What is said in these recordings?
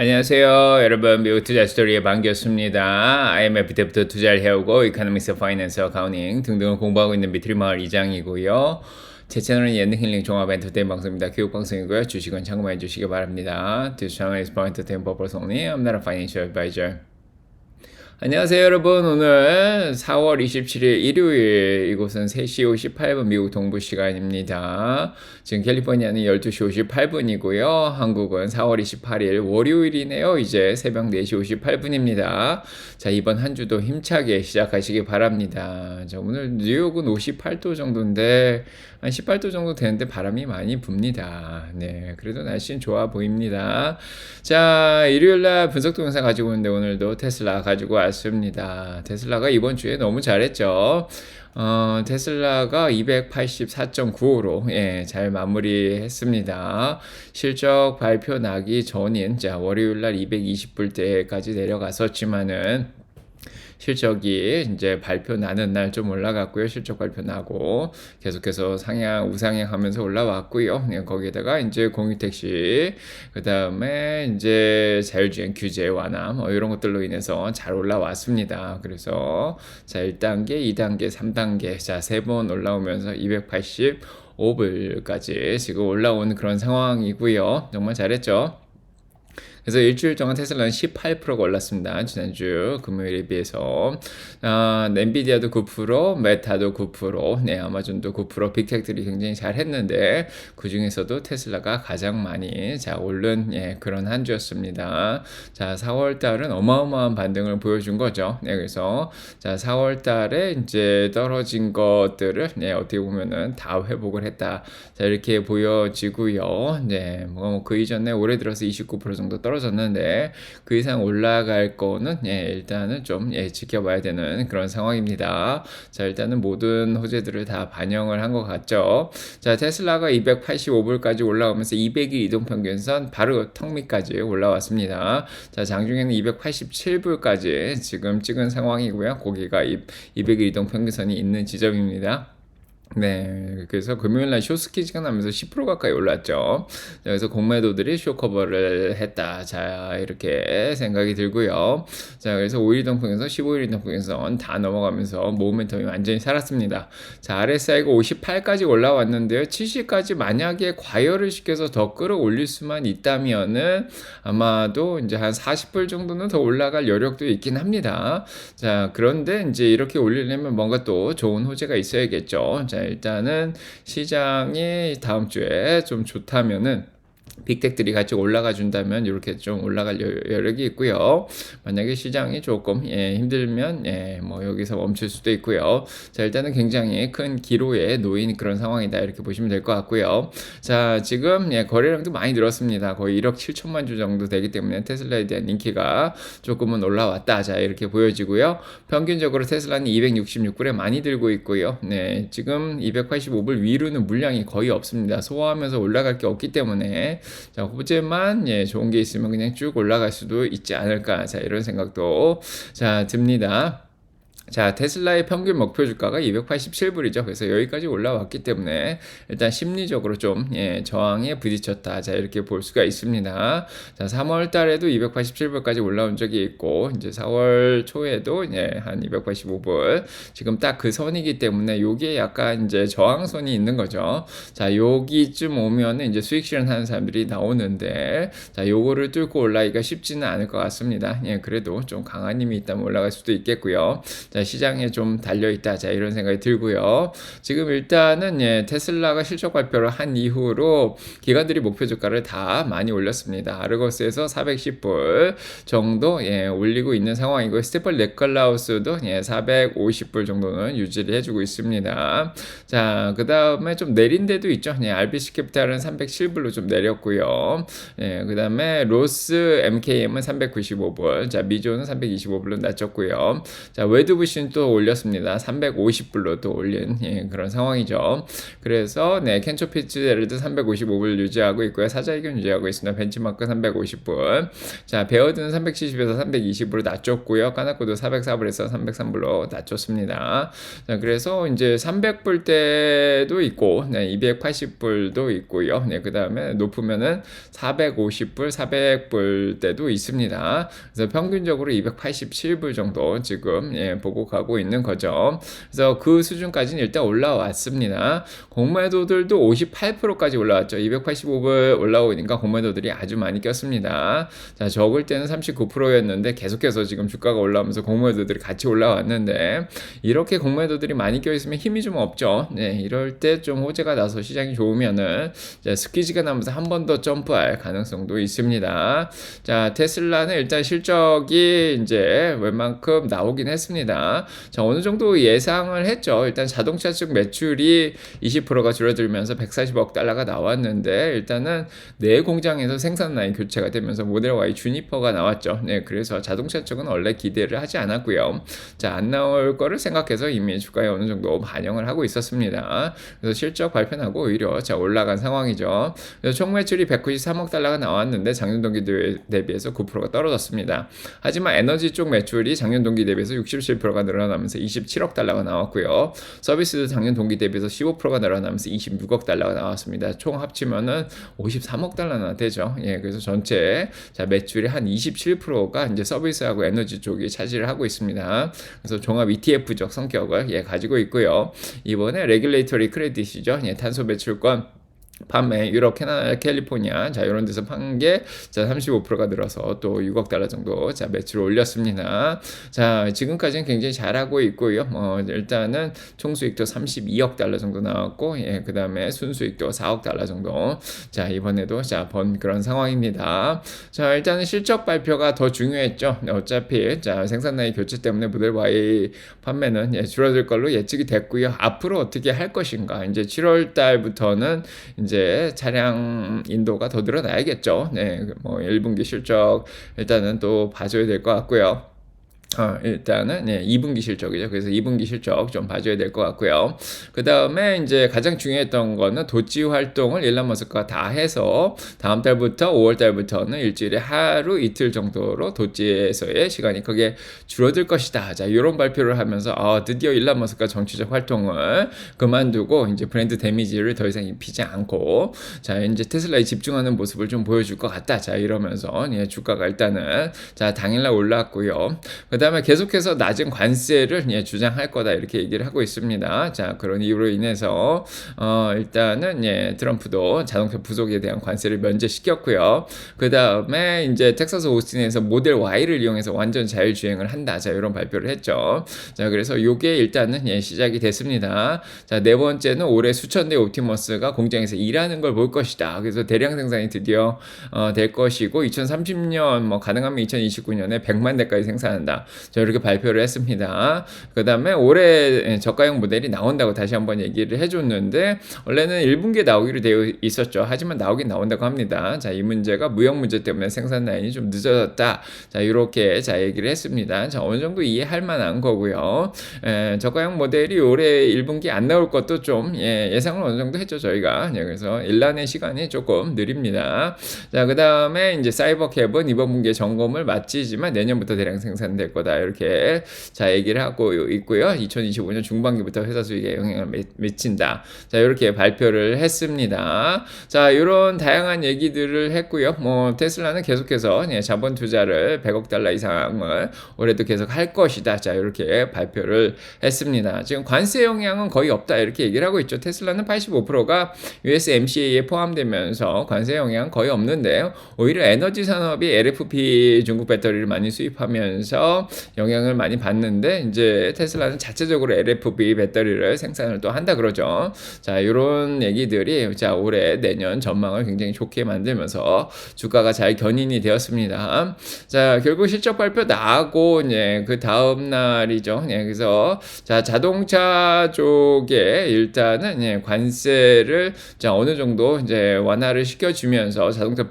안녕하세요. 여러분, 미국 투자 스토리의 반갑습니다. IMF 때부터 투자를 해오고 이코노믹스, 파이낸스, 어카운팅 등등을 공부하고 있는 미트리 마을 이장이고요. 제 채널은 예능 힐링 종합 엔터테인 방송입니다. 교육 방송이고요. 주식은 참고해 주시기 바랍니다. This channel is for entertainment purpose only. I'm not a financial advisor. 안녕하세요 여러분. 오늘 4월 27일 일요일, 이곳은 3시 58분 미국 동부 시간입니다. 지금 캘리포니아는 12시 58분이고요. 한국은 4월 28일 월요일이네요. 이제 새벽 4시 58분입니다. 자, 이번 한 주도 힘차게 시작하시기 바랍니다. 자, 오늘 뉴욕은 58도 정도인데 한 18도 정도 되는데 바람이 많이 붑니다. 네, 그래도 날씨는 좋아 보입니다. 자, 일요일날 분석 동영상 가지고 오는데 오늘도 테슬라 가지고 왔습니다. 테슬라가 이번 주에 너무 잘했죠. 테슬라가 284.95로 잘 마무리했습니다. 실적 발표 나기 전인 월요일날 220불대까지 내려갔었지만은 실적이 이제 발표 나는 날 좀 올라갔고요. 실적 발표 나고 계속해서 우상향하면서 올라왔고요. 거기에다가 이제 공유택시, 그 다음에 이제 자율주행 규제 완화, 이런 것들로 인해서 잘 올라왔습니다. 그래서 자, 1단계, 2단계, 3단계, 자, 3번 올라오면서 285불까지 지금 올라온 그런 상황이고요. 정말 잘했죠. 그래서 일주일 동안 테슬라는 18%가 올랐습니다. 지난주 금요일에 비해서. 엔비디아도 9%, 메타도 9%, 아마존도 9%, 빅텍들이 굉장히 잘 했는데 그 중에서도 테슬라가 가장 많이 오른 그런 한 주였습니다. 자, 4월 달은 어마어마한 반등을 보여준 거죠. 그래서 자, 4월 달에 이제 떨어진 것들을 어떻게 보면은 다 회복을 했다. 자, 이렇게 보여지고요. 그 이전에 올해 들어서 29% 정도 떨어졌는데 그 이상 올라갈 거는 일단은 좀 지켜봐야 되는 그런 상황입니다. 자, 일단은 모든 호재들을 다 반영을 한 것 같죠. 자, 테슬라가 285불까지 올라오면서 200일 이동평균선 바로 턱 밑까지 올라왔습니다. 자, 장중에는 287불까지 지금 찍은 상황이고요. 거기가 200일 이동평균선이 있는 지점입니다. 네, 그래서 금요일날 쇼스키즈가 나면서 10% 가까이 올랐죠. 그래서 공매도들이 쇼커버를 했다. 자, 이렇게 생각이 들고요. 자, 그래서 5일 이동평균선, 15일 이동평균선 다 넘어가면서 모멘텀이 완전히 살았습니다. 자, RSI가 58까지 올라왔는데요. 70까지 만약에 과열을 시켜서 더 끌어올릴 수만 있다면은 아마도 이제 한 40불 정도는 더 올라갈 여력도 있긴 합니다. 자, 그런데 이제 이렇게 올리려면 뭔가 또 좋은 호재가 있어야겠죠. 자, 일단은 시장이 다음 주에 좀 좋다면은 빅텍들이 같이 올라가 준다면 이렇게 좀 올라갈 여력이 있고요. 만약에 시장이 조금 힘들면 여기서 멈출 수도 있고요. 자, 일단은 굉장히 큰 기로에 놓인 그런 상황이다, 이렇게 보시면 될 것 같고요. 자, 지금 거래량도 많이 늘었습니다. 거의 1억 7천만 주 정도 되기 때문에 테슬라에 대한 인기가 조금은 올라왔다. 자, 이렇게 보여지고요. 평균적으로 테슬라는 266불에 많이 들고 있고요. 지금 285불 위로는 물량이 거의 없습니다. 소화하면서 올라갈 게 없기 때문에 자, 호재만 좋은 게 있으면 그냥 쭉 올라갈 수도 있지 않을까. 자, 이런 생각도 듭니다. 자, 테슬라의 평균 목표 주가가 287불이죠. 그래서 여기까지 올라왔기 때문에 일단 심리적으로 좀 저항에 부딪혔다. 자, 이렇게 볼 수가 있습니다. 자, 3월 달에도 287불까지 올라온 적이 있고 이제 4월 초에도 한 285불. 지금 딱 그 선이기 때문에 여기에 약간 이제 저항선이 있는 거죠. 자, 여기쯤 오면은 이제 수익 실현하는 사람들이 나오는데 자, 요거를 뚫고 올라가기가 쉽지는 않을 것 같습니다. 그래도 좀 강한 힘이 있다면 올라갈 수도 있겠고요. 자, 시장에 좀 달려있다. 자, 이런 생각이 들고요. 지금 일단은 테슬라가 실적 발표를 한 이후로 기관들이 목표 주가를 다 많이 올렸습니다. 아르거스에서 410불 정도 올리고 있는 상황이고 스테플 네클라우스도 450불 정도는 유지를 해주고 있습니다. 자, 그 다음에 좀 내린 데도 있죠. RBC 캐피탈은 307불로 좀 내렸고요. 그 다음에 로스 MKM은 395불, 자, 미조는 325불로 낮췄고요. 자, 웨드부 미쓰비시는 또 올렸습니다. 350불로 또 올린 그런 상황이죠. 그래서 켄초 피츠제럴드 355불 유지하고 있고요. 사자이견 유지하고 있습니다. 벤치마크 350불. 자, 베어드는 370에서 320불로 낮췄고요. 까나코도 404불에서 303불로 낮췄습니다. 자, 그래서 이제 300불대도 있고 280불도 있고요. 그 다음에 높으면은 450불, 400불대도 있습니다. 그래서 평균적으로 287불 정도 지금 보고 가고 있는 거죠. 그래서 그 수준까지는 일단 올라왔습니다. 공매도들도 58%까지 올라왔죠. 285불 올라오니까 공매도들이 아주 많이 꼈습니다. 자, 적을 때는 39%였는데 계속해서 지금 주가가 올라오면서 공매도들이 같이 올라왔는데 이렇게 공매도들이 많이 껴있으면 힘이 좀 없죠. 이럴 때 좀 호재가 나서 시장이 좋으면은 스퀴즈가 나면서 한 번 더 점프할 가능성도 있습니다. 자, 테슬라는 일단 실적이 이제 웬만큼 나오긴 했습니다. 자, 어느 정도 예상을 했죠. 일단 자동차 쪽 매출이 20%가 줄어들면서 140억 달러가 나왔는데 일단은 내 공장에서 생산 라인 교체가 되면서 모델 Y 주니퍼가 나왔죠. 그래서 자동차 쪽은 원래 기대를 하지 않았고요. 자, 안 나올 거를 생각해서 이미 주가에 어느 정도 반영을 하고 있었습니다. 그래서 실적 발표하고 오히려 올라간 상황이죠. 그래서 총 매출이 193억 달러가 나왔는데 작년 동기 대비해서 9%가 떨어졌습니다. 하지만 에너지 쪽 매출이 작년 동기 대비해서 67%가 늘어나면서 27억 달러가 나왔고요. 서비스도 작년 동기 대비해서 15%가 늘어나면서 26억 달러가 나왔습니다. 총 합치면은 53억 달러나 되죠. 그래서 전체 매출의 한 27%가 이제 서비스하고 에너지 쪽이 차지를 하고 있습니다. 그래서 종합 ETF적 성격을 가지고 있고요. 이번에 레귤레이터리 크레딧이죠. 탄소 배출권 판매 유럽, 캐나다, 캘리포니아 이런 데서 판 게 35%가 늘어서 또 6억 달러 정도 매출을 올렸습니다. 자, 지금까지는 굉장히 잘하고 있고요. 일단은 총 수익도 32억 달러 정도 나왔고 그 다음에 순수익도 4억 달러 정도 이번에도 번 그런 상황입니다. 자, 일단은 실적 발표가 더 중요했죠. 어차피 생산 라인 교체 때문에 모델 Y 판매는 줄어들 걸로 예측이 됐고요. 앞으로 어떻게 할 것인가 이제 7월 달부터는 이제 차량 인도가 더 늘어나야겠죠. 1분기 실적 일단은 또 봐줘야 될 것 같고요. 일단은 2분기 실적이죠. 그래서 2분기 실적 좀 봐줘야 될 것 같고요. 그 다음에 이제 가장 중요했던 거는 도치 활동을 일론 머스크가 다 해서 다음 달부터 5월 달부터는 일주일에 하루 이틀 정도로 도치에서의 시간이 크게 줄어들 것이다. 이런 발표를 하면서 드디어 일론 머스크가 정치적 활동을 그만두고 이제 브랜드 데미지를 더 이상 입히지 않고 이제 테슬라에 집중하는 모습을 좀 보여줄 것 같다. 이러면서 주가가 일단은 당일날 올랐고요. 그 다음에 계속해서 낮은 관세를 주장할 거다 이렇게 얘기를 하고 있습니다. 그런 이유로 인해서 일단은 트럼프도 자동차 부속에 대한 관세를 면제시켰고요. 그 다음에 이제 텍사스 오스틴에서 모델 Y를 이용해서 완전 자율주행을 한다. 이런 발표를 했죠. 그래서 요게 일단은 시작이 됐습니다. 네 번째는 올해 수천 대 옵티머스가 공장에서 일하는 걸 볼 것이다. 그래서 대량 생산이 드디어 될 것이고 2030년 가능하면 2029년에 100만 대까지 생산한다. 이렇게 발표를 했습니다. 그 다음에 올해 저가형 모델이 나온다고 다시 한번 얘기를 해줬는데 원래는 1분기에 나오기로 되어 있었죠. 하지만 나오긴 나온다고 합니다. 이 문제가 무역 문제 때문에 생산 라인이 좀 늦어졌다. 이렇게 얘기를 했습니다. 어느 정도 이해할 만한 거고요. 저가형 모델이 올해 1분기 안 나올 것도 좀 예상을 어느 정도 했죠. 저희가. 그래서 일란의 시간이 조금 느립니다. 그 다음에 이제 사이버캡은 이번 분기에 점검을 마치지만 내년부터 대량 생산될 거다 이렇게 얘기를 하고 있고요. 2025년 중반기부터 회사 수익에 영향을 미친다. 이렇게 발표를 했습니다. 이런 다양한 얘기들을 했고요. 테슬라는 계속해서 자본 투자를 100억 달러 이상을 올해도 계속 할 것이다. 이렇게 발표를 했습니다. 지금 관세 영향은 거의 없다 이렇게 얘기를 하고 있죠. 테슬라는 85%가 USMCA에 포함되면서 관세 영향은 거의 없는데요. 오히려 에너지 산업이 LFP 중국 배터리를 많이 수입하면서 영향을 많이 받는데 이제 테슬라는 자체적으로 LFP 배터리를 생산을 또 한다 그러죠. 이런 얘기들이 올해 내년 전망을 굉장히 좋게 만들면서 주가가 잘 견인이 되었습니다. 결국 실적 발표 나고 그 다음 날이죠. 그래서 자동차 쪽에 일단은 관세를 어느 정도 이제 완화를 시켜주면서 자동차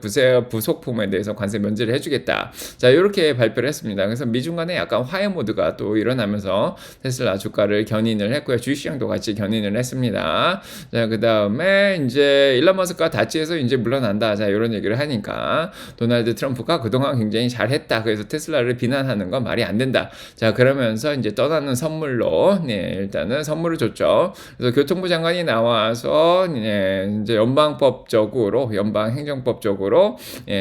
부속품에 대해서 관세 면제를 해주겠다. 이렇게 발표를 했습니다. 그래서 미중 간 중간에 약간 화해 모드가 또 일어나면서 테슬라 주가를 견인을 했고요. 주식시장도 같이 견인을 했습니다. 자, 그 다음에 이제 일론 머스크가 다치해서 이제 물러난다. 자, 이런 얘기를 하니까 도널드 트럼프가 그동안 굉장히 잘했다. 그래서 테슬라를 비난하는 건 말이 안 된다. 자, 그러면서 이제 떠나는 선물로, 일단은 선물을 줬죠. 그래서 교통부 장관이 나와서, 이제 연방행정법적으로,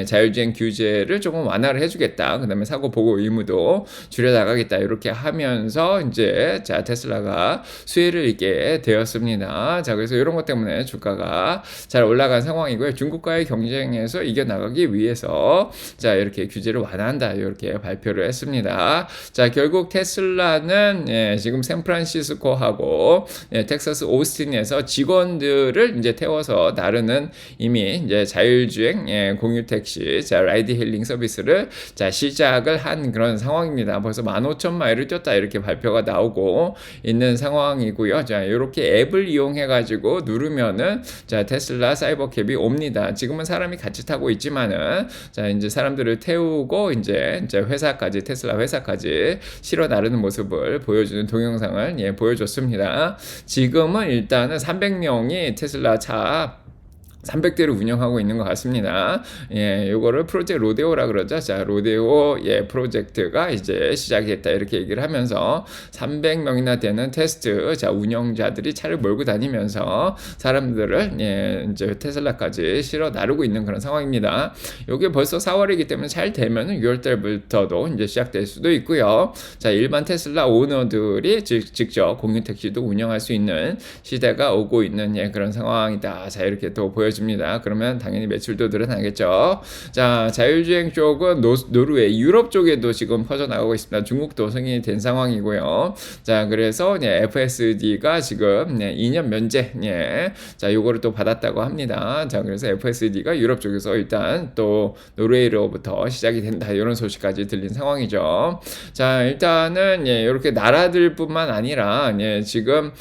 자율주행 규제를 조금 완화를 해주겠다. 그 다음에 사고 보고 의무도 줄여나가겠다. 이렇게 하면서, 이제, 자, 테슬라가 수혜를 입게 되었습니다. 자, 그래서 이런 것 때문에 주가가 잘 올라간 상황이고요. 중국과의 경쟁에서 이겨나가기 위해서, 자, 이렇게 규제를 완화한다. 이렇게 발표를 했습니다. 자, 결국 테슬라는 지금 샌프란시스코하고 텍사스 오스틴에서 직원들을 이제 태워서 나르는 이미 이제 자율주행 공유 택시, 자, 라이드 힐링 서비스를 자, 시작을 한 그런 상황입니다. 벌써 15,000마일을 뛰었다 이렇게 발표가 나오고 있는 상황이고요. 자, 이렇게 앱을 이용해 가지고 누르면은 자, 테슬라 사이버캡이 옵니다. 지금은 사람이 같이 타고 있지만은 자, 이제 사람들을 태우고 이제 회사까지 테슬라 회사까지 실어 나르는 모습을 보여주는 동영상을 보여줬습니다. 지금은 일단은 300명이 테슬라 차 300대를 운영하고 있는 것 같습니다. 요거를 프로젝트 로데오라 그러죠. 자, 로데오, 프로젝트가 이제 시작이 됐다. 이렇게 얘기를 하면서 300명이나 되는 테스트, 자, 운영자들이 차를 몰고 다니면서 사람들을, 이제 테슬라까지 실어 나르고 있는 그런 상황입니다. 요게 벌써 4월이기 때문에 잘 되면 6월달부터도 이제 시작될 수도 있고요. 자, 일반 테슬라 오너들이 직접 공유 택시도 운영할 수 있는 시대가 오고 있는 그런 상황이다. 자, 이렇게 또 보여줍니다. 그러면 당연히 매출도 늘어나겠죠. 자, 자율주행 쪽은 노르웨이, 유럽 쪽에도 지금 퍼져나가고 있습니다. 중국도 승인이 된 상황이고요. 자, 그래서 FSD가 지금 2년 면제, 자, 요거를 또 받았다고 합니다. 자, 그래서 FSD가 유럽 쪽에서 일단 또 노르웨이로부터 시작이 된다. 이런 소식까지 들린 상황이죠. 자, 일단은 이렇게 나라들뿐만 아니라 지금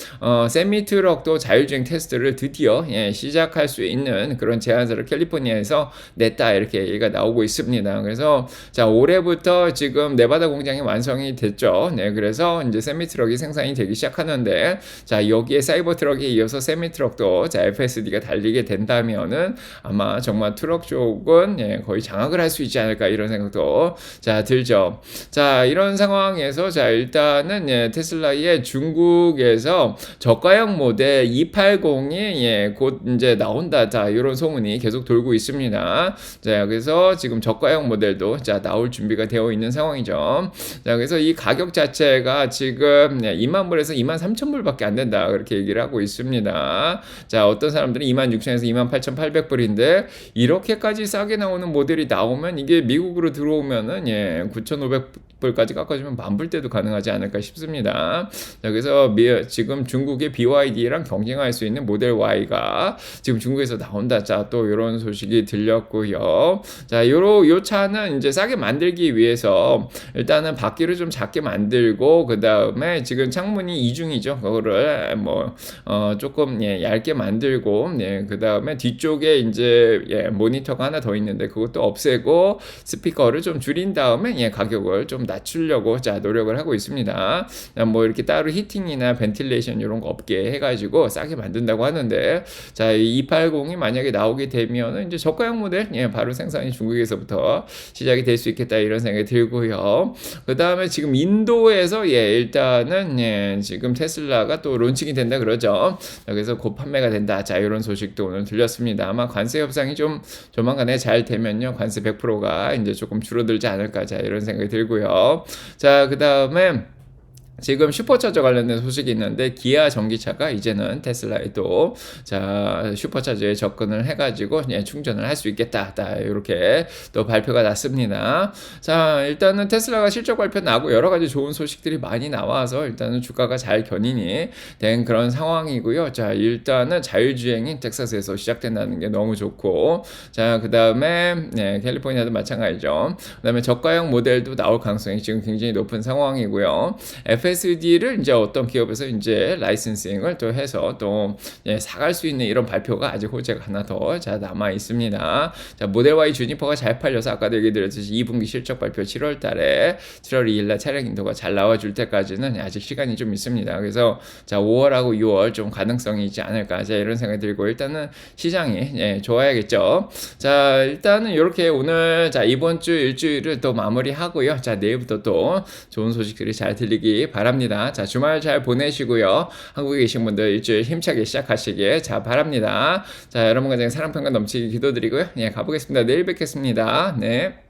세미트럭도 자율주행 테스트를 드디어 시작할 수 있는 그런 제안서를 캘리포니아에서 냈다 이렇게 얘기가 나오고 있습니다. 그래서 자, 올해부터 지금 네바다 공장이 완성이 됐죠. 그래서 이제 세미트럭이 생산이 되기 시작하는데 자, 여기에 사이버 트럭에 이어서 세미트럭도 자, FSD가 달리게 된다면은 아마 정말 트럭 쪽은 거의 장악을 할 수 있지 않을까 이런 생각도 자, 들죠. 자, 이런 상황에서 자, 일단은 테슬라의 중국에서 저가형 모델 280이 곧 이제 나온다. 자, 이런 소문이 계속 돌고 있습니다. 자, 그래서 지금 저가형 모델도 자, 나올 준비가 되어 있는 상황이죠. 자, 그래서 이 가격 자체가 지금 2만 불에서 2만 3천 불밖에 안 된다. 그렇게 얘기를 하고 있습니다. 자, 어떤 사람들은 2만 6천에서 2만 8,800불인데 이렇게까지 싸게 나오는 모델이 나오면 이게 미국으로 들어오면은 9,500불까지 깎아주면 만불 때도 가능하지 않을까 싶습니다. 자, 그래서 지금 중국의 BYD랑 경쟁할 수 있는 모델 Y가 지금 중국에서 나온다. 자, 또 이런 소식이 들렸고요. 자, 요 차는 이제 싸게 만들기 위해서 일단은 바퀴를 좀 작게 만들고 그 다음에 지금 창문이 이중이죠. 그거를 조금 얇게 만들고 그 다음에 뒤쪽에 이제 모니터가 하나 더 있는데 그것도 없애고 스피커를 좀 줄인 다음에 가격을 좀 낮추려고 자, 노력을 하고 있습니다. 이렇게 따로 히팅이나 벤틸레이션 이런 거 없게 해가지고 싸게 만든다고 하는데 자, 이 280이 만약에 나오게 되면은 이제 저가형 모델 바로 생산이 중국에서부터 시작이 될 수 있겠다 이런 생각이 들고요. 그 다음에 지금 인도에서 일단은 지금 테슬라가 또 론칭이 된다 그러죠. 그래서 곧 판매가 된다. 자, 이런 소식도 오늘 들렸습니다. 아마 관세 협상이 좀 조만간에 잘 되면요 관세 100%가 이제 조금 줄어들지 않을까. 자, 이런 생각이 들고요. 자, 그 다음에 지금 슈퍼차저 관련된 소식이 있는데 기아 전기차가 이제는 테슬라에도 자, 슈퍼차저에 접근을 해가지고 충전을 할 수 있겠다. 이렇게 또 발표가 났습니다. 자, 일단은 테슬라가 실적 발표 나고 여러 가지 좋은 소식들이 많이 나와서 일단은 주가가 잘 견인이 된 그런 상황이고요. 자, 일단은 자율주행이 텍사스에서 시작된다는 게 너무 좋고 자, 그 다음에 캘리포니아도 마찬가지죠. 그 다음에 저가형 모델도 나올 가능성이 지금 굉장히 높은 상황이고요. FSD를 이제 어떤 기업에서 이제 라이센싱을 또 해서 또 예, 사갈 수 있는 이런 발표가 아직 호재가 하나 더 자 남아 있습니다. 자, 모델 Y 주니퍼가 잘 팔려서 아까도 얘기 드렸듯이 2분기 실적 발표 7월 달에 7월 2일 날 차량 인도가 잘 나와줄 때까지는 아직 시간이 좀 있습니다. 그래서 자, 5월하고 6월 좀 가능성이 있지 않을까 자, 이런 생각이 들고 일단은 시장이 예, 좋아야겠죠. 자, 일단은 이렇게 오늘 자, 이번 주 일주일을 또 마무리하고요. 자, 내일부터 또 좋은 소식들이 잘 들리기 바랍니다. 자, 주말 잘 보내시고요. 한국에 계신 분들 일주일 힘차게 시작하시길 자, 바랍니다. 자, 여러분과 사랑 평가 넘치게 기도드리고요. 예, 가보겠습니다. 내일 뵙겠습니다. 네.